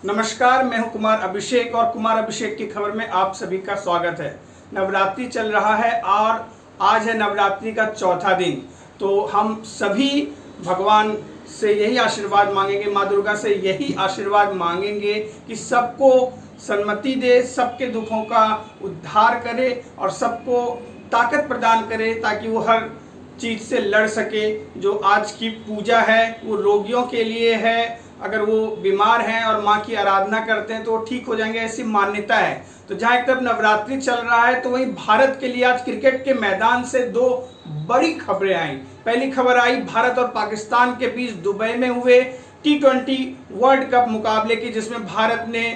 नमस्कार, मैं हूं कुमार अभिषेक और कुमार अभिषेक की खबर में आप सभी का स्वागत है। नवरात्रि चल रहा है और आज है नवरात्रि का चौथा दिन। तो हम सभी भगवान से यही आशीर्वाद मांगेंगे, माँ दुर्गा से यही आशीर्वाद मांगेंगे कि सबको सन्मति दे, सबके दुखों का उद्धार करे और सबको ताकत प्रदान करे ताकि वो हर चीज़ से लड़ सके। जो आज की पूजा है वो रोगियों के लिए है, अगर वो बीमार हैं और माँ की आराधना करते हैं तो वो ठीक हो जाएंगे, ऐसी मान्यता है। तो जहाँ एक तरफ नवरात्रि चल रहा है तो वहीं भारत के लिए आज क्रिकेट के मैदान से दो बड़ी खबरें आई। पहली खबर आई भारत और पाकिस्तान के बीच दुबई में हुए T20 वर्ल्ड कप मुकाबले की, जिसमें भारत ने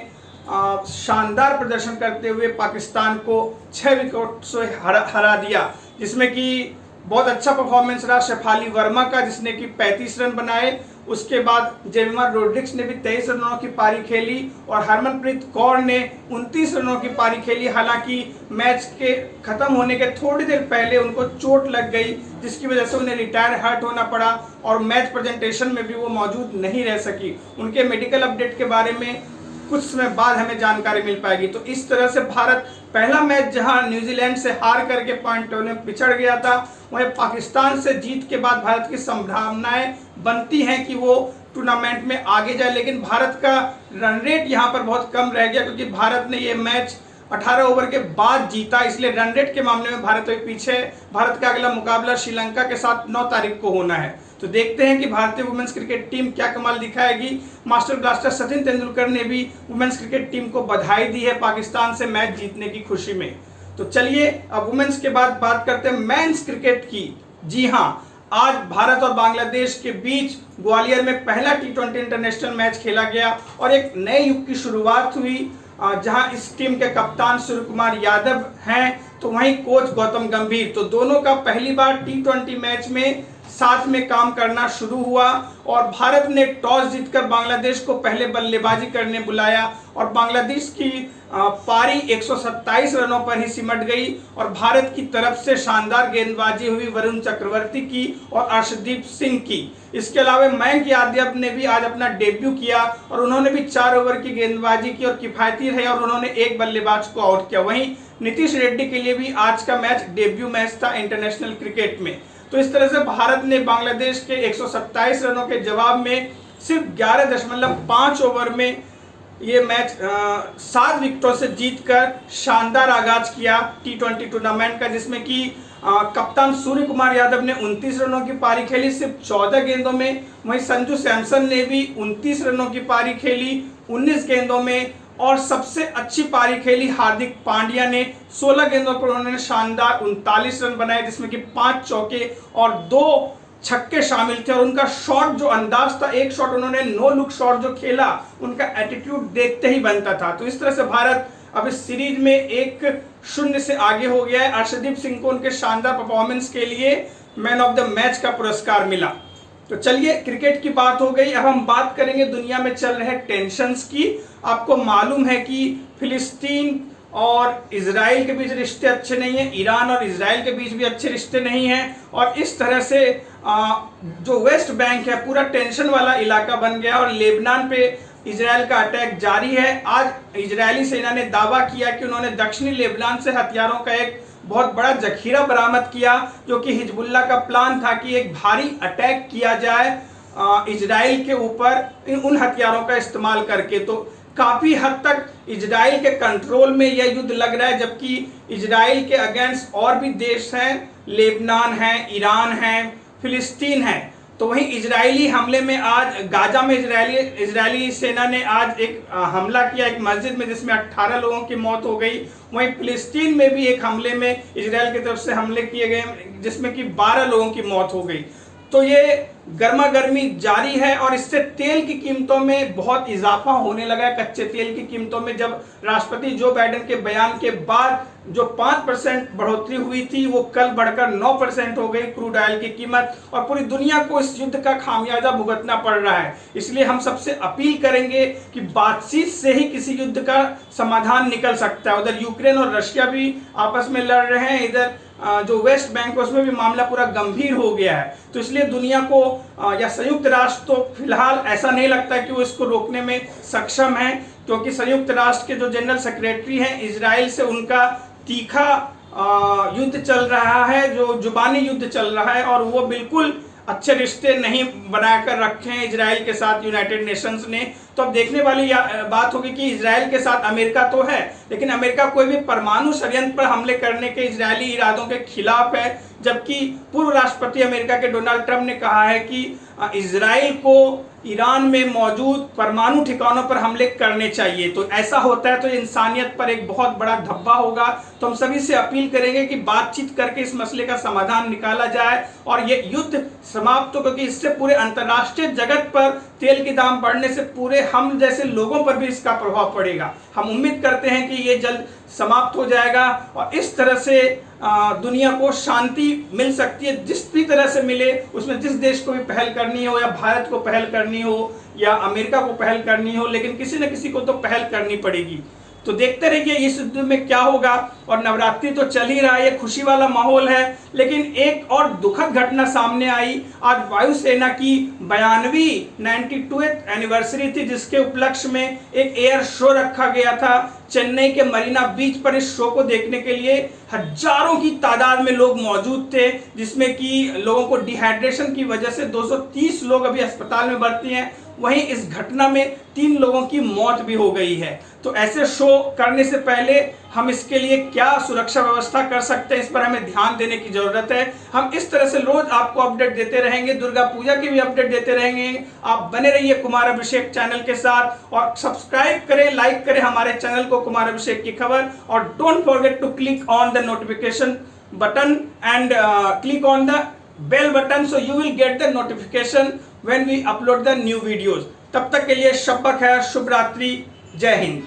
शानदार प्रदर्शन करते हुए पाकिस्तान को 6 विकेट से हरा दिया, जिसमें कि बहुत अच्छा परफॉर्मेंस रहा शेफाली वर्मा का, जिसने कि 35 रन बनाए। उसके बाद जेमिमा रोड्रिग्स ने भी 23 रनों की पारी खेली और हरमनप्रीत कौर ने 29 रनों की पारी खेली। हालांकि मैच के खत्म होने के थोड़ी देर पहले उनको चोट लग गई, जिसकी वजह से उन्हें रिटायर हर्ट होना पड़ा और मैच प्रेजेंटेशन में भी वो मौजूद नहीं रह सकी। उनके मेडिकल अपडेट के बारे में कुछ समय बाद हमें जानकारी मिल पाएगी। तो इस तरह से भारत पहला मैच जहां न्यूजीलैंड से हार करके पॉइंट टेबल में पिछड़ गया था, वहीं पाकिस्तान से जीत के बाद भारत की संभावनाएं बनती हैं कि वो टूर्नामेंट में आगे जाए। लेकिन भारत का रन रेट यहां पर बहुत कम रह गया, क्योंकि भारत ने ये मैच 18 ओवर के बाद जीता, इसलिए रन रेट के मामले में भारत अभी पीछे। भारत का अगला मुकाबला श्रीलंका के साथ 9 तारीख को होना है। तो देखते हैं कि भारतीय वुमेन्स क्रिकेट टीम क्या कमाल दिखाएगी। मास्टर ब्लास्टर सचिन तेंदुलकर ने भी वुमेन्स क्रिकेट टीम को बधाई दी है पाकिस्तान से मैच जीतने की खुशी में। तो चलिए अब वुमेन्स के बाद बात करते हैं मेंस क्रिकेट की। जी हाँ, आज भारत और बांग्लादेश के बीच ग्वालियर में पहला T20 इंटरनेशनल मैच खेला गया और एक नए युग की शुरुआत हुई, जहां इस टीम के कप्तान सूर्य कुमार यादव हैं तो वहीं कोच गौतम गंभीर। तो दोनों का पहली बार T20 मैच में साथ में काम करना शुरू हुआ और भारत ने टॉस जीतकर बांग्लादेश को पहले बल्लेबाजी करने बुलाया और बांग्लादेश की पारी 127 रनों पर ही सिमट गई और भारत की तरफ से शानदार गेंदबाजी हुई वरुण चक्रवर्ती की और अर्शदीप सिंह की। इसके अलावा मयंक यादव ने भी आज अपना डेब्यू किया और उन्होंने भी 4 ओवर की गेंदबाजी की और किफायती रहे और उन्होंने एक बल्लेबाज को आउट किया। वहीं नीतीश रेड्डी के लिए भी आज का मैच डेब्यू मैच था इंटरनेशनल क्रिकेट में। तो इस तरह से भारत ने बांग्लादेश के 127 रनों के जवाब में सिर्फ 11.5 ओवर में ये मैच 7 विकेटों से जीतकर शानदार आगाज किया T20 टूर्नामेंट का, जिसमें कि कप्तान सूर्य कुमार यादव ने 29 रनों की पारी खेली सिर्फ 14 गेंदों में। वहीं संजू सैमसन ने भी 29 रनों की पारी खेली 19 गेंदों में और सबसे अच्छी पारी खेली हार्दिक पांड्या ने। 16 गेंदों पर उन्होंने शानदार 39 रन बनाए, जिसमें कि 5 चौके और 2 छक्के शामिल थे। और उनका शॉट जो अंदाज था, एक शॉट उन्होंने नो लुक शॉट जो खेला, उनका एटीट्यूड देखते ही बनता था। तो इस तरह से भारत अब इस सीरीज में 1-0 से आगे हो गया है। अर्शदीप सिंह को उनके शानदार परफॉर्मेंस के लिए मैन ऑफ द मैच का पुरस्कार मिला। तो चलिए, क्रिकेट की बात हो गई, अब हम बात करेंगे दुनिया में चल रहे टेंशन्स की। आपको मालूम है कि फिलिस्तीन और इजराइल के बीच रिश्ते अच्छे नहीं हैं, ईरान और इजराइल के बीच भी अच्छे रिश्ते नहीं हैं और इस तरह से जो वेस्ट बैंक है पूरा टेंशन वाला इलाका बन गया और लेबनान पे इजराइल का अटैक जारी है। आज इजरायली सेना ने दावा किया कि उन्होंने दक्षिणी लेबनान से हथियारों का एक बहुत बड़ा जखीरा बरामद किया, जो कि हिजबुल्लाह का प्लान था कि एक भारी अटैक किया जाए इजराइल के ऊपर उन हथियारों का इस्तेमाल करके। तो काफी हद तक इजराइल के कंट्रोल में यह युद्ध लग रहा है, जबकि इजराइल के अगेंस्ट और भी देश हैं, लेबनान है, ईरान है, फिलिस्तीन है। तो वहीं इजरायली हमले में आज गाजा में इजरायली सेना ने आज एक हमला किया एक मस्जिद में, जिसमें 18 लोगों की मौत हो गई। वहीं फिलिस्तीन में भी एक हमले में इजरायल की तरफ से हमले किए गए, जिसमें कि 12 लोगों की मौत हो गई। तो ये गर्मा गर्मी जारी है और इससे तेल की कीमतों में बहुत इजाफा होने लगा है। कच्चे तेल की कीमतों में जब राष्ट्रपति जो बाइडेन के बयान के बाद जो 5% बढ़ोतरी हुई थी, वो कल बढ़कर 9% हो गई क्रूड ऑयल की कीमत और पूरी दुनिया को इस युद्ध का खामियाजा भुगतना पड़ रहा है। इसलिए हम सबसे अपील करेंगे कि बातचीत से ही किसी युद्ध का समाधान निकल सकता है। उधर यूक्रेन और रशिया भी आपस में लड़ रहे हैं, इधर जो वेस्ट बैंक है उसमें भी मामला पूरा गंभीर हो गया है। तो इसलिए दुनिया को या संयुक्त राष्ट्र तो फिलहाल ऐसा नहीं लगता कि वो इसको रोकने में सक्षम है, क्योंकि संयुक्त राष्ट्र के जो जनरल सेक्रेटरी हैं, इजराइल से उनका तीखा युद्ध चल रहा है, जो जुबानी युद्ध चल रहा है, और वो बिल्कुल अच्छे रिश्ते नहीं बनाकर रखे हैं इजराइल के साथ यूनाइटेड नेशंस ने। तो अब देखने वाली बात होगी कि इजराइल के साथ अमेरिका तो है, लेकिन अमेरिका कोई भी परमाणु षड्यंत्र पर हमले करने के इजरायली इरादों के खिलाफ है, जबकि पूर्व राष्ट्रपति अमेरिका के डोनाल्ड ट्रंप ने कहा है कि इजराइल को ईरान में मौजूद परमाणु ठिकानों पर हमले करने चाहिए। तो ऐसा होता है तो इंसानियत पर एक बहुत बड़ा धब्बा होगा। तो हम सभी से अपील करेंगे कि बातचीत करके इस मसले का समाधान निकाला जाए और ये युद्ध समाप्त हो, क्योंकि इससे पूरे अंतर्राष्ट्रीय जगत पर तेल के दाम बढ़ने से पूरे हम जैसे लोगों पर भी इसका प्रभाव पड़ेगा। हम उम्मीद करते हैं कि ये जल्द समाप्त हो जाएगा और इस तरह से दुनिया को शांति मिल सकती है। जिस भी तरह से मिले, उसमें जिस देश को भी पहल करनी हो, या भारत को पहल करनी हो या अमेरिका को पहल करनी हो, लेकिन किसी न किसी को तो पहल करनी पड़ेगी। तो देखते रहिए इस युद्ध में क्या होगा। और नवरात्रि तो चल ही रहा है, ये खुशी वाला माहौल है, लेकिन एक और दुखद घटना सामने आई। आज वायुसेना की 92वीं एनिवर्सरी थी, जिसके उपलक्ष्य में एक एयर शो रखा गया था चेन्नई के मरीना बीच पर। इस शो को देखने के लिए हजारों की तादाद में लोग मौजूद थे, जिसमें कि लोगों को डिहाइड्रेशन की वजह से 230 लोग अभी अस्पताल में भर्ती हैं। वहीं इस घटना में 3 लोगों की मौत भी हो गई है। तो ऐसे शो करने से पहले हम इसके लिए क्या सुरक्षा व्यवस्था कर सकते हैं, इस पर हमें ध्यान देने की जरूरत है। हम इस तरह से रोज आपको अपडेट देते रहेंगे, दुर्गा पूजा की भी अपडेट देते रहेंगे। आप बने रहिए कुमार अभिषेक चैनल के साथ और सब्सक्राइब करें, लाइक करें हमारे चैनल को कुमार अभिषेक की खबर। और don't forget to click on the notification button and click on the bell button, so you will get the notification when we upload the new videos। तब तक के लिए शब्बा खैर, शुभ रात्रि, जय हिंद।